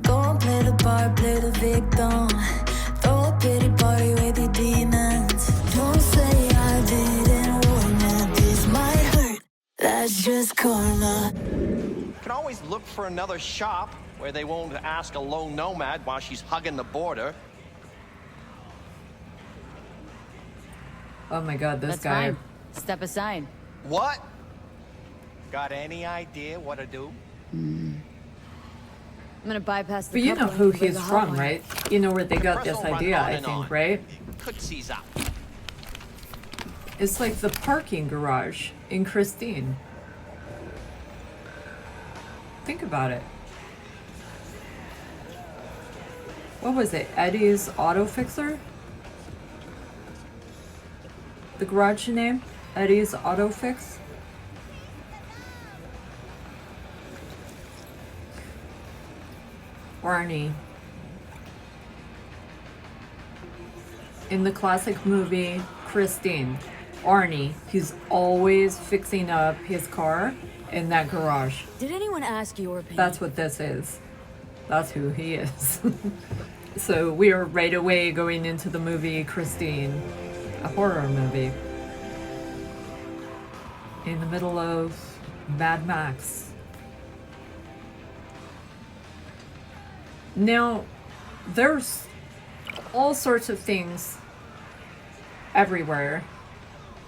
Go and play the part, play the victim. Throw a pity party with your demons. Don't say I didn't warn you. This might hurt. That's just karma. You can always look for another shop where they won't ask a lone nomad while she's hugging the border. Oh my god, this That's guy. fine. Step aside. What? Got any idea what to do? I'm gonna bypass the But you know couple who and he's the from, hallway. right? You know where they got Press this will run idea, on I and on. think, right? Tootsie's out. It's like the parking garage in Christine. Think about it. What was it? Eddie's Auto Fixer? The garage name? Eddie's Auto Fix? Arnie. In the classic movie Christine, Arnie, he's always fixing up his car in that garage. Did anyone ask your opinion? That's what this is. That's who he is. So we are right away going into the movie Christine, a horror movie. In the middle of Mad Max. Now, there's all sorts of things everywhere.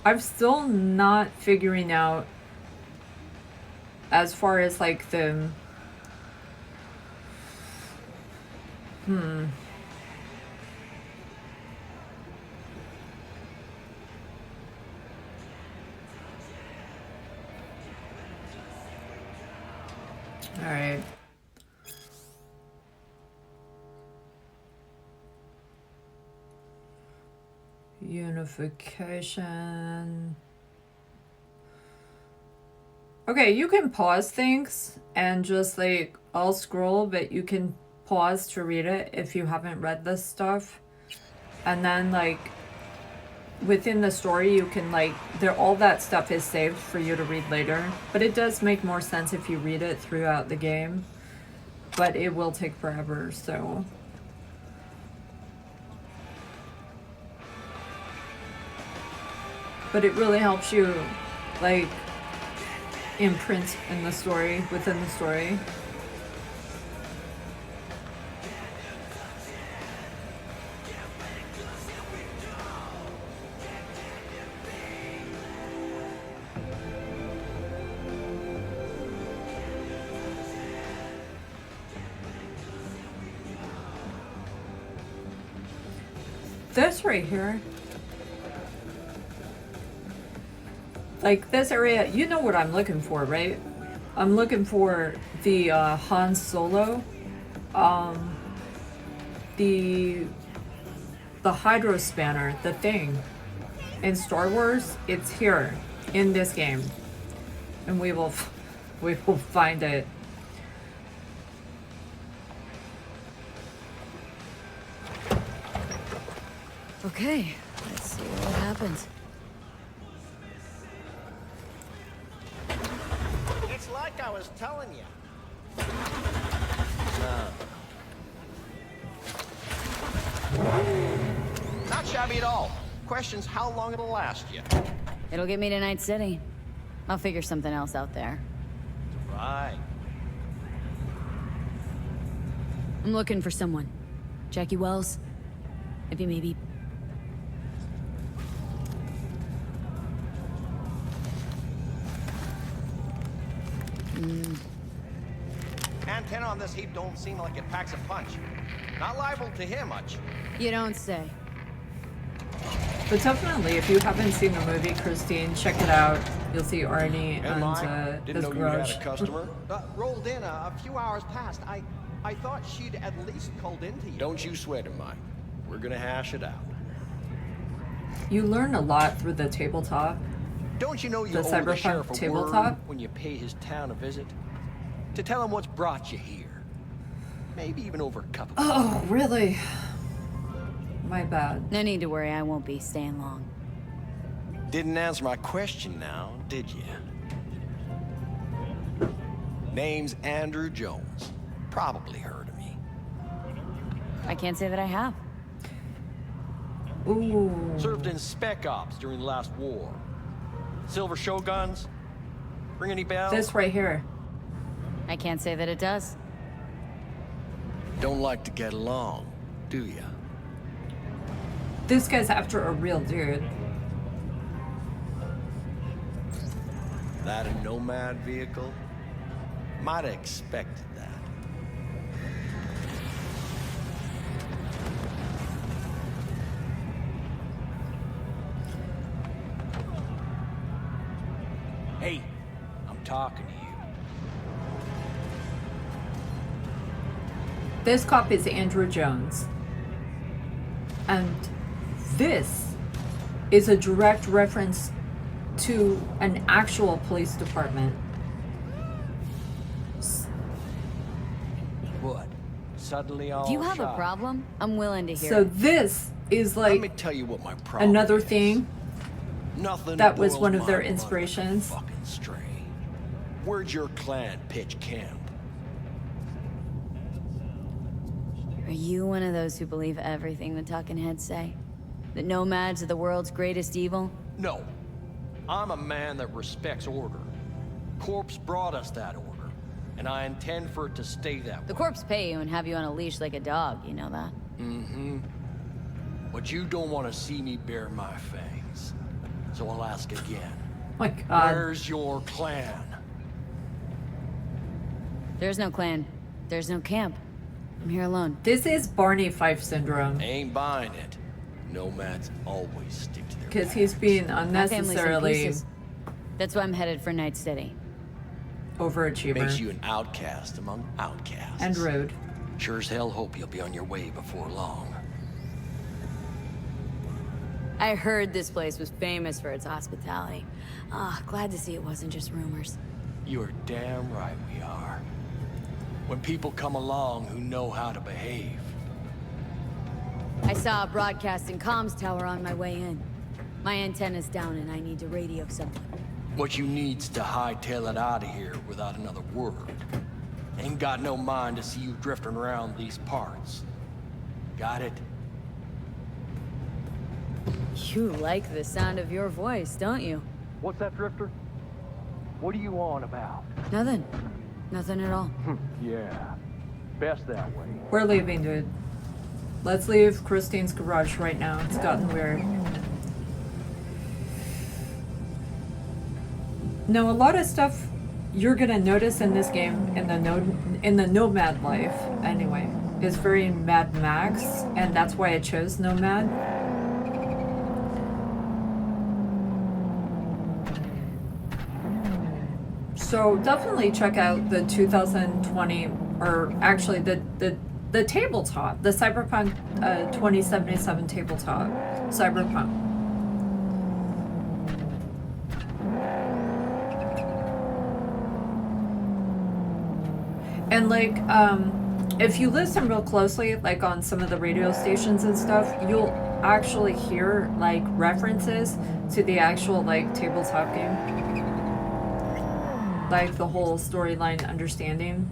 I'm still not figuring out as far as like the all right. Unification. Okay, you can pause things and just like I'll scroll, but you can pause to read it if you haven't read this stuff. And then like within the story you can like all that stuff is saved for you to read later. But it does make more sense if you read it throughout the game. But it will take forever, so but it really helps you like imprint in the story, within the story. This right here, like this area, you know what I'm looking for, right? I'm looking for the Han Solo, the Hydro Spanner, the thing. In Star Wars, it's here in this game, and we will find it. Okay, let's see what happens. It's like I was telling you. Not shabby at all. Question's how long it'll last you. It'll get me to Night City. I'll figure something else out there. Right. I'm looking for someone. Jackie Wells? Maybe. Antenna on this heap don't seem like it packs a punch. Not liable to hear much. You don't say. But definitely, if you haven't seen the movie Christine, check it out. You'll see Arnie and Didn't his know you had garage. a customer. Rolled in a few hours past. I thought she'd at least called into you. Don't you sweat it, Mike. We're gonna hash it out. You learn a lot through the tabletop. Don't you know you The owe the Cyberpunk sheriff a tabletop? word when you pay his town a visit? To tell him what's brought you here. Maybe even over a cup of Oh, really? My bad. No need to worry, I won't be staying long. Didn't answer my question now, did you? Name's Andrew Jones. probably heard of me. I can't say that I have. Ooh. Served in Spec Ops during the last war. Silver Shoguns? Ring any bells? This right here. I can't say that it does. Don't like to get along, do ya? This guy's after a real dude. That a Nomad vehicle? Might have expected that. Hey, I'm talking to you. This cop is Andrew Jones. And this is a direct reference to an actual police department. What? Suddenly all Do you have a shy? problem? I'm willing to hear So it. this is Let me like tell you what my problem another is. thing Nothing that was boils one of their my blood like a inspirations. Fucking stray. Where'd your clan pitch camp? Are you one of those who believe everything the talking heads say? That nomads are the world's greatest evil? No. I'm a man that respects order. Corpse brought us that order, and I intend for it to stay that The way. corps pay you and have you on a leash like a dog, you know that? Mm-hmm. But you don't want to see me bare my fangs. So I'll ask again. My God. Where's your clan? There's no clan. There's no camp. I'm here alone. This is Barney Fife syndrome. Ain't buying it. Nomads always stick to their Because he's being My family's in unnecessarily pieces. That's why I'm headed for Night City. overachiever Makes you an outcast among outcasts. and rude. Sure as hell hope you'll be on your way before long. I heard this place was famous for its hospitality. Glad to see it wasn't just rumors. You're damn right we are. When people come along who know how to behave. I saw a broadcasting comms tower on my way in. My antenna's down and I need to radio someone. What you need's to hightail it out of here without another word. Ain't got no mind to see you drifting around these parts. Got it? You like the sound of your voice, don't you? What's that, Drifter? What are you on about? Nothing. Nothing at all. Yeah, best that way. We're leaving, dude. Let's leave Christine's garage right now. It's gotten weird. Now, a lot of stuff you're gonna notice in this game, in the Nomad life, anyway, is very Mad Max, and that's why I chose Nomad. So definitely check out the 2020, or actually the tabletop, the Cyberpunk 2077 tabletop, Cyberpunk. And like, if you listen real closely, like on some of the radio stations and stuff, you'll actually hear like references to the actual like tabletop game. Like the whole storyline understanding.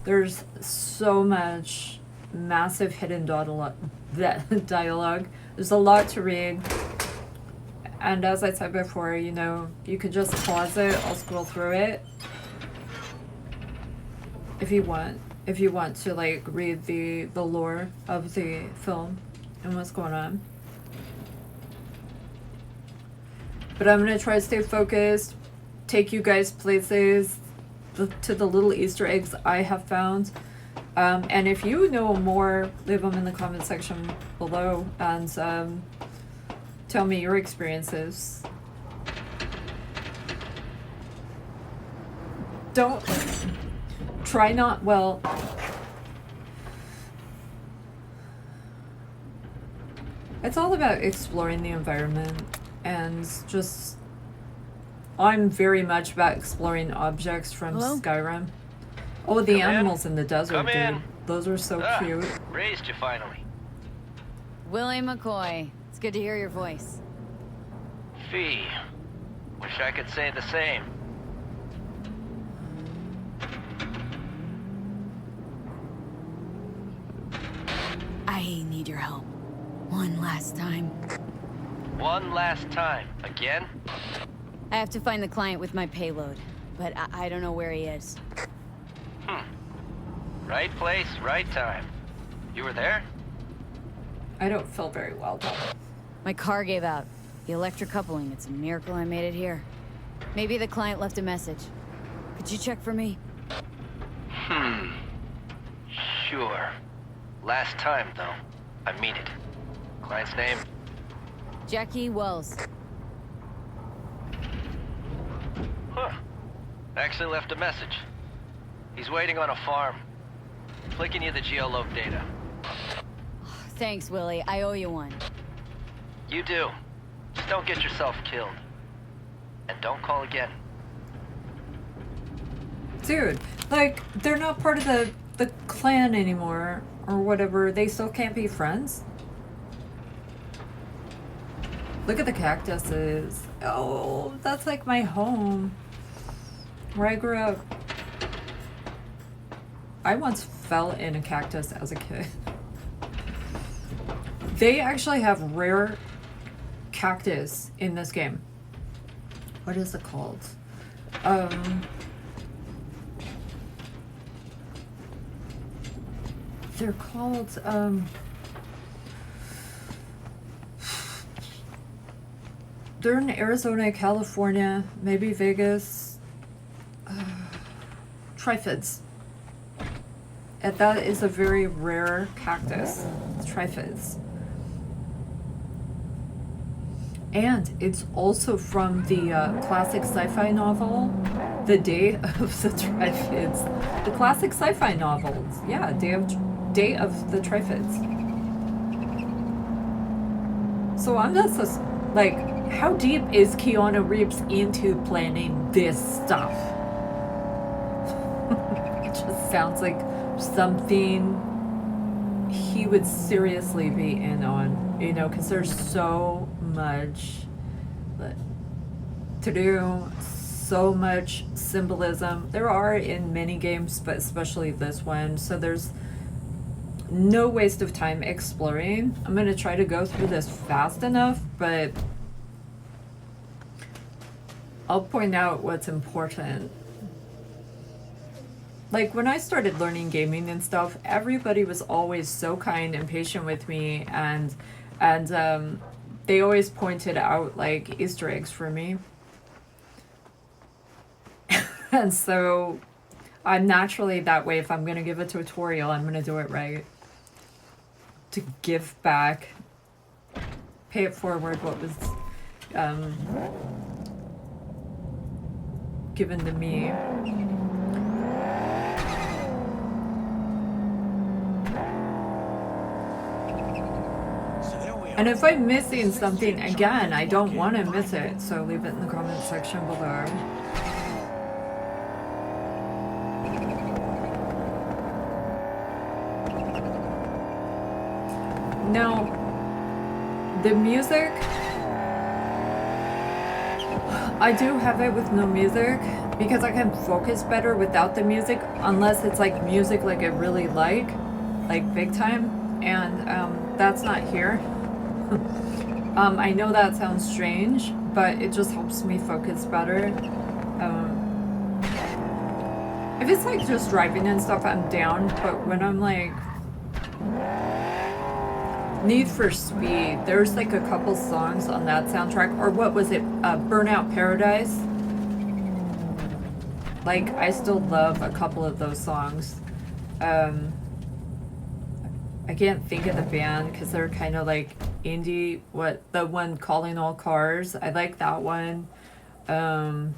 There's so much massive hidden dialogue. There's a lot to read. And as I said before, you know, you could just pause it. I'll scroll through it if you want. If you want to like read the lore of the film and what's going on. But I'm gonna try to stay focused, take you guys places, to the little Easter eggs I have found. And if you know more, leave them in the comment section below and tell me your experiences. Don't try not, well, it's all about exploring the environment and just, I'm very much about exploring objects from Hello? Skyrim. Oh, the Come in. animals in the desert, Come dude. in. Those are so cute. Raised you finally. Willie McCoy. It's good to hear your voice. Fee. Wish I could say the same. I need your help. One last time. One last time. Again? I have to find the client with my payload, but I don't know where he is. Right place, right time. You were there? I don't feel very well, though. My car gave out. The electric coupling, it's a miracle I made it here. Maybe the client left a message. Could you check for me? Sure. Last time, though. I mean it. Client's name? Jackie Wells. Huh. Actually left a message. He's waiting on a farm. Flicking you the geoloc data. Thanks, Willie. I owe you one. You do. Just don't get yourself killed. And don't call again. Dude, like, they're not part of the clan anymore, or whatever. They still can't be friends? Look at the cactuses. Oh, that's like my home. Where I grew up. I once fell in a cactus as a kid. They actually have rare cactus in this game. What is it called? They're called, they're in Arizona, California, maybe Vegas. Triffids. And that is a very rare cactus. Triffids. And it's also from the classic sci-fi novel, The Day of the Triffids. The classic sci-fi novels. Yeah, Day of the Triffids. So I'm just like, how deep is Keanu Reeves into planning this stuff? It just sounds like something he would seriously be in on, you know, because there's so much to do, so much symbolism. There are in many games, but especially this one, so there's no waste of time exploring. I'm going to try to go through this fast enough, but I'll point out what's important. Like, when I started learning gaming and stuff, everybody was always so kind and patient with me, and they always pointed out, like, Easter eggs for me. And so I'm naturally that way. If I'm going to give a tutorial, I'm going to do it right. To give back, pay it forward what was given to me. And if I'm missing something, again, I don't want to miss it, so leave it in the comment section below. Now, the music, I do have it with no music because I can focus better without the music, unless it's like music like I really like big time, and that's not here. I know that sounds strange, but it just helps me focus better. If it's like just driving and stuff, I'm down, but when I'm like Need for Speed, there's like a couple songs on that soundtrack, or what was it, Burnout Paradise? Like, I still love a couple of those songs. I can't think of the band because they're kind of like indie. What, the one Calling All Cars? I like that one. I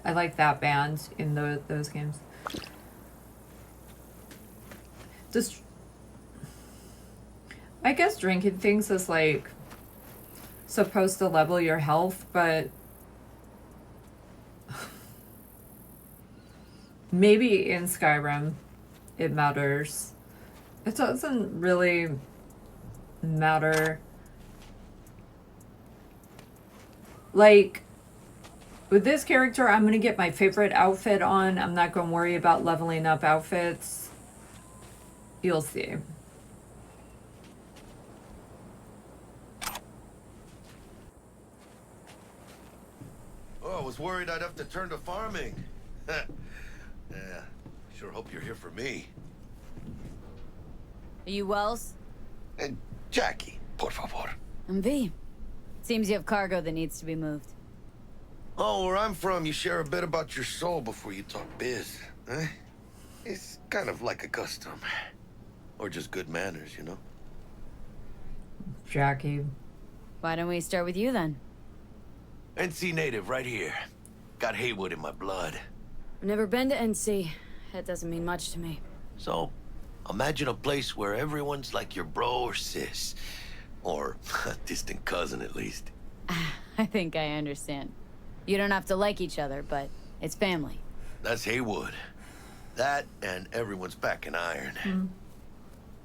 like that band in those games. Just, I guess drinking things is like supposed to level your health, but maybe in Skyrim it matters. It doesn't really matter. Like, With this character, I'm gonna get my favorite outfit on. I'm not gonna worry about leveling up outfits. You'll see. Oh, I was worried I'd have to turn to farming. Yeah, sure hope you're here for me. Are you Wells? And Jackie, por favor. I'm V. Seems you have cargo that needs to be moved. Oh, where I'm from, you share a bit about your soul before you talk biz, eh? It's kind of like a custom. Or just good manners, you know? Jackie. Why don't we start with you then? NC native, right here. Got Haywood in my blood. I've never been to NC. That doesn't mean much to me. So, imagine a place where everyone's like your bro or sis. Or a distant cousin, at least. I think I understand. You don't have to like each other, but it's family. That's Haywood. That and everyone's back in iron. Mm.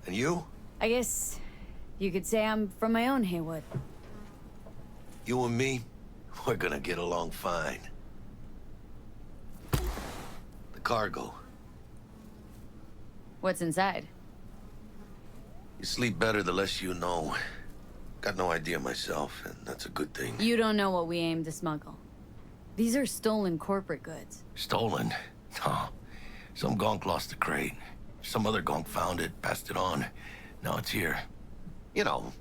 And you? I guess you could say I'm from my own Haywood. You and me, we're gonna get along fine. The cargo. What's inside? You sleep better the less you know. Got no idea myself, and that's a good thing. You don't know what we aim to smuggle. These are stolen corporate goods. Stolen? No. Some gonk lost the crate. Some other gonk found it, passed it on. Now it's here. You know,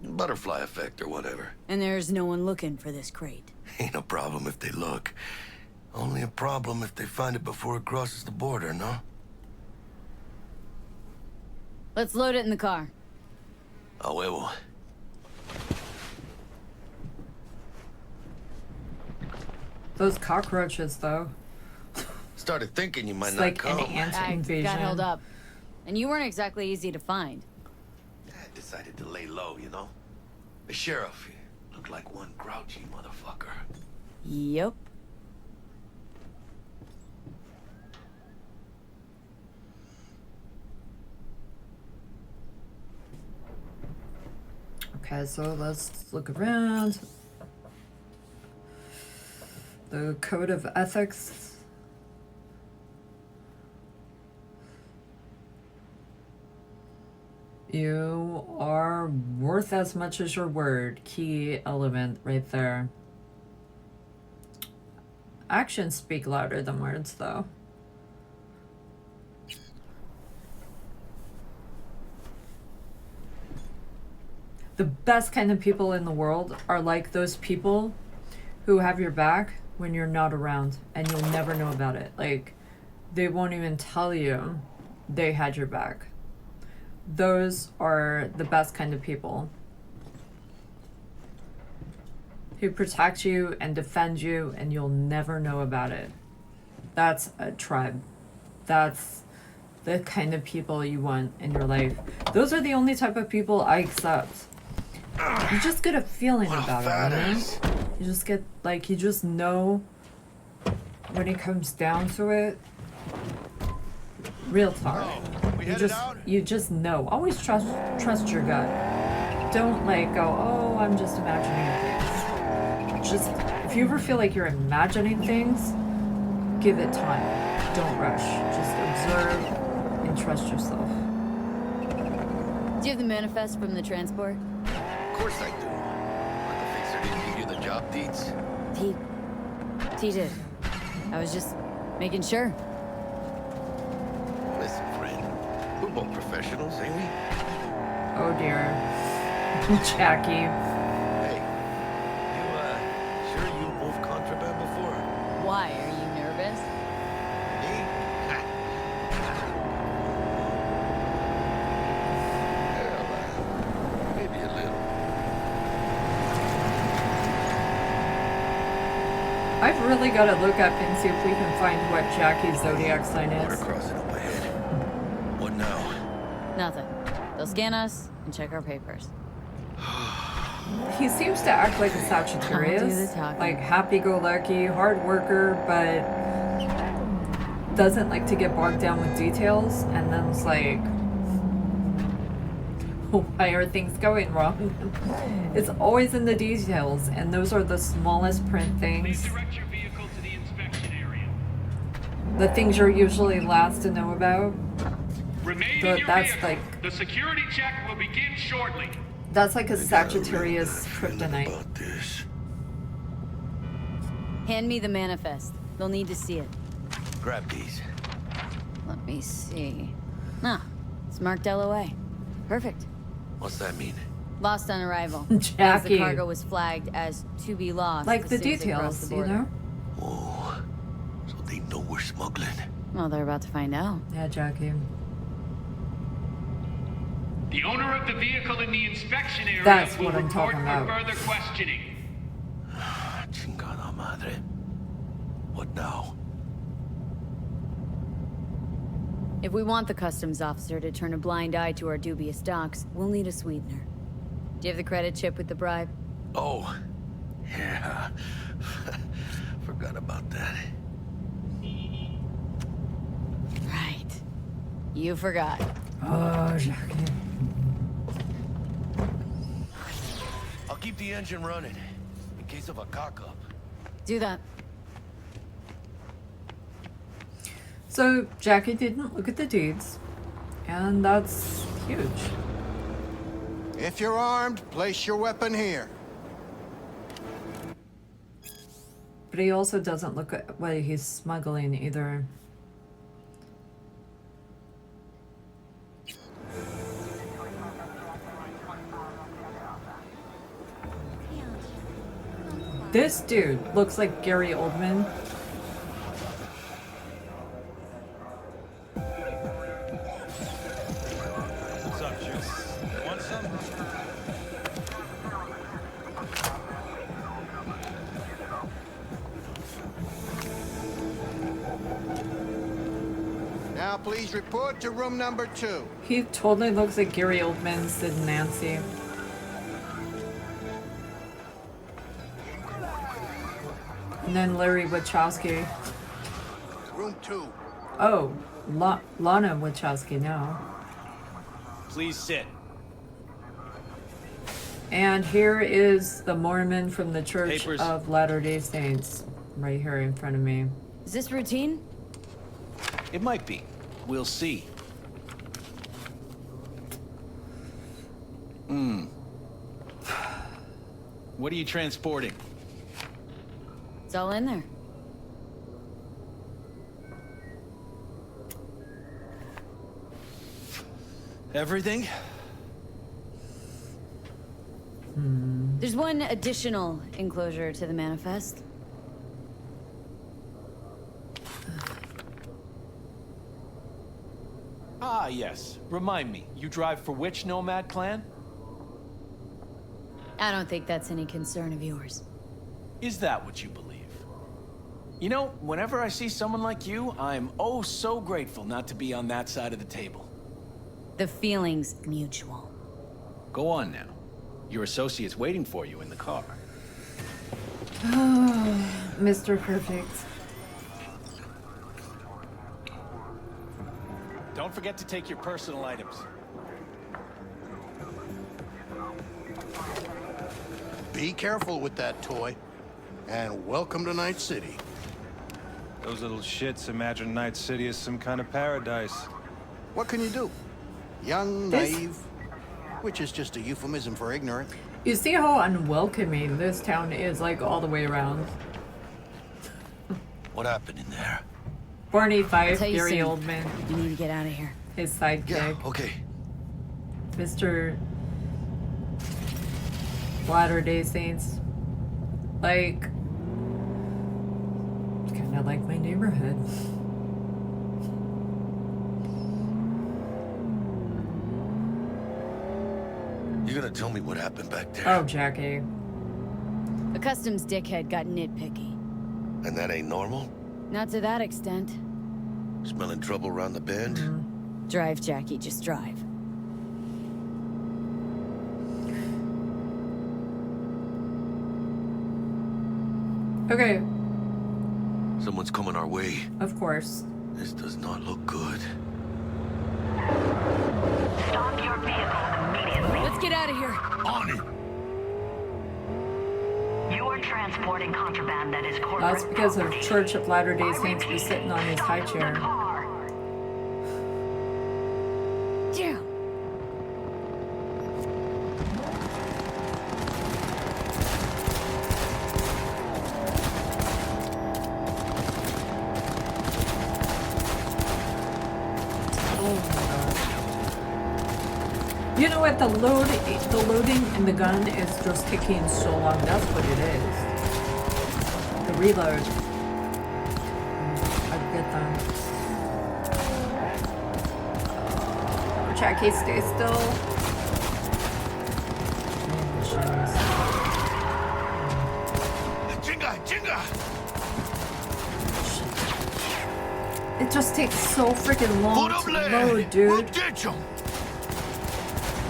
butterfly effect or whatever. And there's no one looking for this crate. Ain't no problem if they look. Only a problem if they find it before it crosses the border, no? Let's load it in the car. A huevo. Those cockroaches, though. Started thinking you might It's not like come. an ant I invasion. got held up. And you weren't exactly easy to find. I decided to lay low, you know? The sheriff looked like one grouchy motherfucker. Yup. Okay, so let's look around. The code of ethics. You are worth as much as your word. Key element right there. Actions speak louder than words, though. The best kind of people in the world are like those people who have your back when you're not around and you'll never know about it. Like, they won't even tell you they had your back. Those are the best kind of people who protect you and defend you and you'll never know about it. That's a tribe. That's the kind of people you want in your life. Those are the only type of people I accept. You just get a feeling about it, you know? You just get, like, you just know when it comes down to it. Real talk. You just know. Always trust your gut. Don't like go, oh, I'm just imagining things. Just, if you ever feel like you're imagining things, give it time. Don't rush. Just observe and trust yourself. Do you have the manifest from the transport? Of course I do. The fixer didn't give you the job deeds? He did. I was just making sure. Listen, friend. We're both professionals, ain't we? Oh dear. Jackie. Hey, you, sure you moved contraband before? Why? Are you nervous? Me? Hell, maybe a little. I've really got to look up and see if we can find what Jackie's zodiac sign Water is. crossing up ahead. What now? Nothing. They'll scan us and check our papers. He seems to act like a I'll do Sagittarius, the talking. like happy-go-lucky, hard worker, but doesn't like to get bogged down with details. And then it's like, why are things going wrong? It's always in the details, and those are the smallest print things the things you're usually last to know about. Remain But in your that's vehicle. like- The security check will begin shortly. That's like a I got a Sagittarius really bad feeling kryptonite. about this. Hand me the manifest. They'll need to see it. Grab these. Let me see. Ah, it's marked LOA. Perfect. What's that mean? Lost on arrival. Means Jackie. the cargo was flagged as to be lost. Like as the soon as it crossed details, the you border. know? Oh, so they know we're smuggling. Well, they're about to find out. Yeah, Jackie. The owner of the vehicle in the inspection area That's will what I'm report talking for about. further questioning. Chingada madre. What now? If we want the customs officer to turn a blind eye to our dubious docks, we'll need a sweetener. Do you have the credit chip with the bribe? Oh, yeah. Forgot about that. Right. You forgot. Oh, Jackie. I'll keep the engine running in case of a cock-up. Do that. So Jackie didn't look at the deeds, and that's huge. If you're armed, place your weapon here. But he also doesn't look at what he's smuggling either. This dude looks like Gary Oldman. What's up, Juice? Want some? Now please report to room number 2. He totally looks like Gary Oldman, Sid and Nancy. And then Larry Wachowski. Room 2. Oh, Lana Wachowski now. Please sit. And here is the Mormon from the Church Papers. of Latter-day Saints, right here in front of me. Is this routine? It might be. We'll see. What are you transporting? It's all in there. Everything? There's one additional enclosure to the manifest. Ah, yes. Remind me, you drive for which Nomad clan? I don't think that's any concern of yours. Is that what you believe? You know, whenever I see someone like you, I'm oh so grateful not to be on that side of the table. The feeling's mutual. Go on now. Your associate's waiting for you in the car. Mr. Perfect. Don't forget to take your personal items. Be careful with that toy. And welcome to Night City. Those little shits imagine Night City is some kind of paradise. What can you do? Young, This- naive, which is just a euphemism for ignorant. You see how unwelcoming this town is, like, all the way around. What happened in there? Barney I'll Fife, tell you Gary soon. Oldman, You need to get out of here. his sidekick, Yeah, okay. Mr. Latter-day Saints. Like, kind of like my neighborhood. You gonna tell me what happened back there? Oh, Jackie. A customs dickhead got nitpicky. And that ain't normal? Not to that extent. Smelling trouble around the bend? Drive, Jackie, just drive. Okay, Someone's coming our way. of course. This does not look good. Stop your vehicle immediately. Let's get out of here. On it! You You're transporting contraband that is corporate That's because of property. Church of Latter-day I Saints was repeat, sitting on his high stop the chair. car. Yeah. You know what? The loading in the gun is just taking so long. That's what it is. The reload. I get that. Jackie, stay still. Chinga! It just takes so freaking long to load, dude.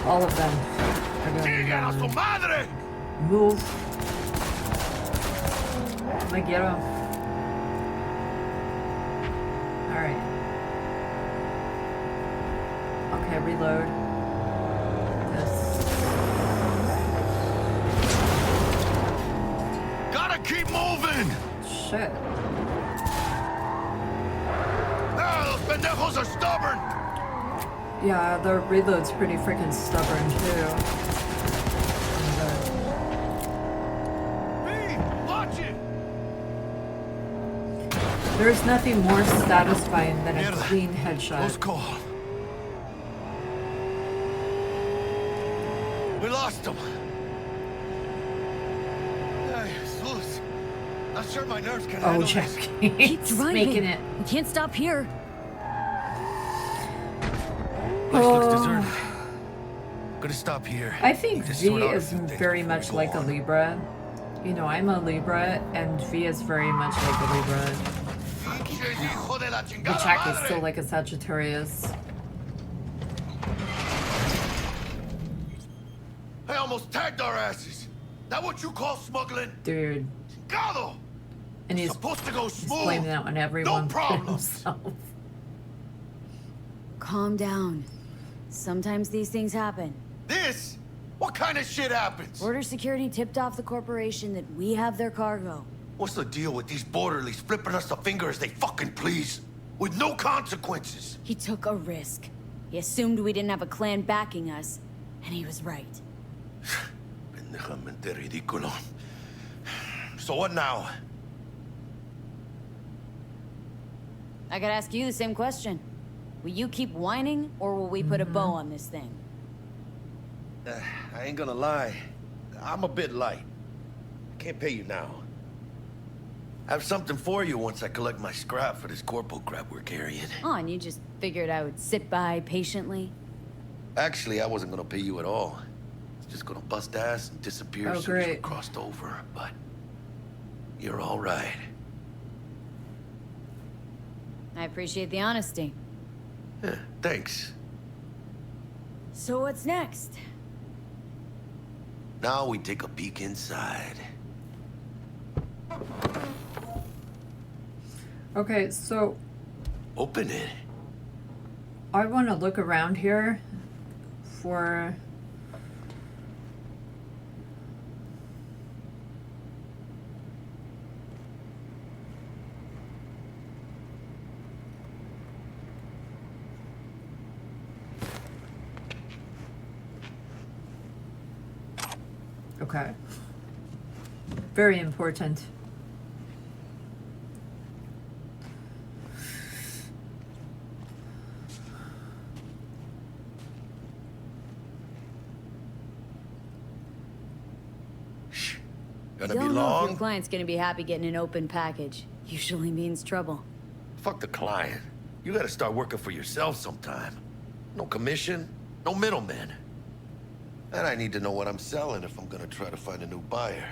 All of them are going down. Move. I'm gonna get him. Alright. Okay, reload. This. Gotta keep moving! Shit. Ah, those pendejos are stubborn! Yeah, the reload's pretty freaking stubborn too. Watch it! There's nothing more satisfying than a clean headshot. Close call. We lost him. Hey, Jesus. Not sure my nerves can handle Oh, Jack. this. Keep driving. Making it. We can't stop here. Place looks deserted. Gonna stop here. I think Just V sort out a is few things very before we much go like a on. Libra. You know, I'm a Libra, and V is very much like a Libra. But Jack is still like a Sagittarius. I almost tagged our asses. That what you call smuggling? Dude. Gado! And he's supposed to go he's smooth. blaming that on everyone. No but problems. himself. Calm down. Sometimes these things happen. This? What kind of shit happens? Border security tipped off the corporation that we have their cargo. What's the deal with these borderlies flipping us the finger as they fucking please? With no consequences. He took a risk. He assumed we didn't have a clan backing us, and he was right. Pendejamente ridículo. So what now? I gotta ask you the same question. Will you keep whining, or will we put a bow on this thing? I ain't gonna lie. I'm a bit light. I can't pay you now. I have something for you once I collect my scrap for this corpo crap we're carrying. Oh, and you just figured I would sit by patiently? Actually, I wasn't gonna pay you at all. I was just gonna bust ass and disappear Oh, as soon as we great. crossed over, but you're all right. I appreciate the honesty. Yeah, thanks. So what's next? Now we take a peek inside. Okay, so Open it. I want to look around here for okay. Very important. Gonna be Don't know if your long? client's gonna be happy getting an open package. Usually means trouble. Fuck the client. You gotta start working for yourself sometime. No commission, no middleman. And I need to know what I'm selling if I'm gonna try to find a new buyer.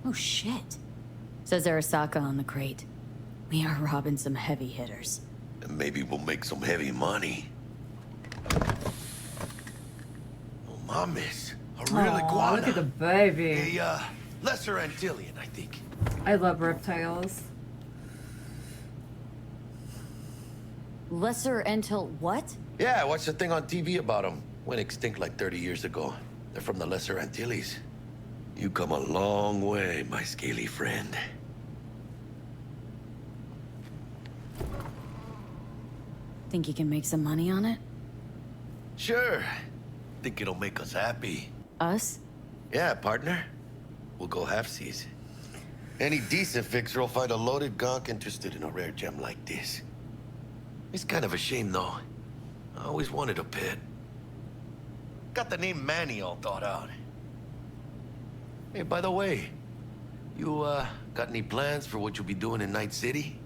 Oh shit. Says Arasaka on the crate. We are robbing some heavy hitters. And maybe we'll make some heavy money. Oh, mames. A real Aw, iguana. look at the baby. A, lesser Antillean, I think. I love reptiles. Lesser Entil what? Yeah, I watched a thing on TV about them. Went extinct like 30 years ago. They're from the Lesser Antilles. You come a long way, my scaly friend. Think you can make some money on it? Sure. Think it'll make us happy. Us? Yeah, partner. We'll go halfsies. Any decent fixer will find a loaded gonk interested in a rare gem like this. It's kind of a shame, though. I always wanted a pet. Got the name Manny all thought out. Hey, by the way, you, got any plans for what you'll be doing in Night City?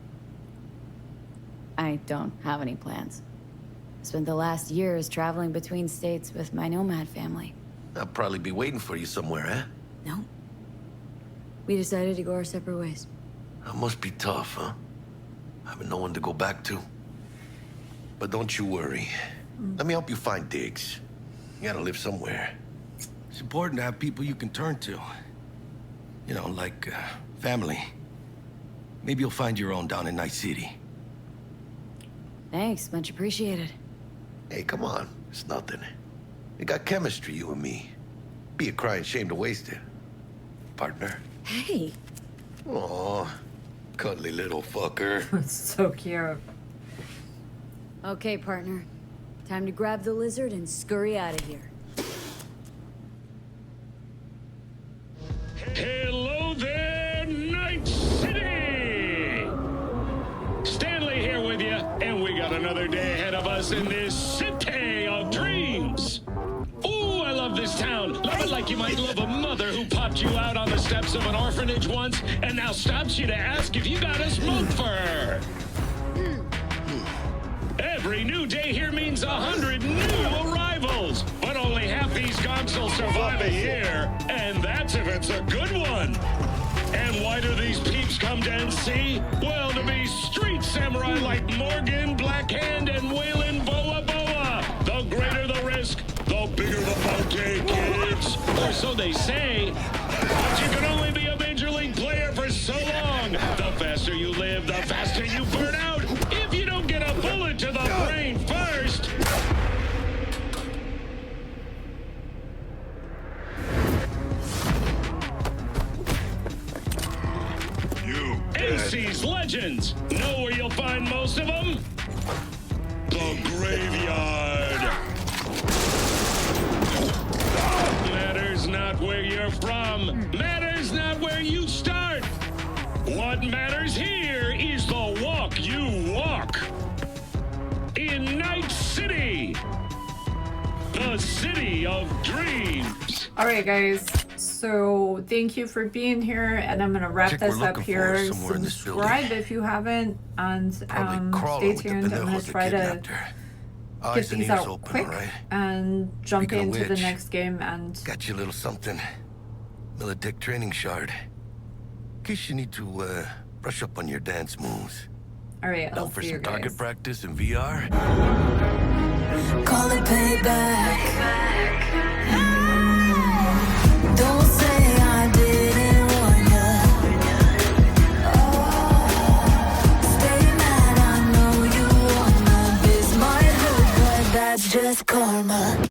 I don't have any plans. Spent the last years traveling between states with my Nomad family. I'll probably be waiting for you somewhere, eh? No. We decided to go our separate ways. That must be tough, huh? Having no one to go back to. But don't you worry. Let me help you find digs. You gotta live somewhere. It's important to have people you can turn to. You know, like, family. Maybe you'll find your own down in Night City. Thanks, much appreciated. Hey, come on. It's nothing. We got chemistry, you and me. Be a crying shame to waste it. Partner. Hey. Aw, cuddly little fucker. It's so cute. Okay, partner. Time to grab the lizard and scurry out of here. Hello there, Night City! Stanley here with you, and we got another day ahead of us in this city of dreams. Ooh, I love this town. Love it like you might love a mother who popped you out on the steps of an orphanage once and now stops you to ask if you got a smoke for her. Every new day here means 100 new arrivals, but only half these gonks will survive a year, and that's if it's a good one. And why do these peeps come to NC? Well, to be street samurai like Morgan, Blackhand, and Waylon Boa Boa. The greater the risk, the bigger the bounty, kids. Or so they say. But you can only be a major league player for so long. The faster you live, the faster you burn out. If you don't get a bullet to the brain first. NC's legends. Know where you'll find most of them? The graveyard. Matters not where you're from. Matters not where you start. What matters here is the walk you walk. In Night City. The city of dreams. Alright, guys. So, thank you for being here, and I'm gonna wrap this up here. Subscribe if you haven't, and stay tuned. I'm gonna try to get these out quick and jump into the next game. And got you a little something. Militech training shard. In case you need to brush up on your dance moves. Alright, I'll for see you some guys. target practice in VR. Call it payback.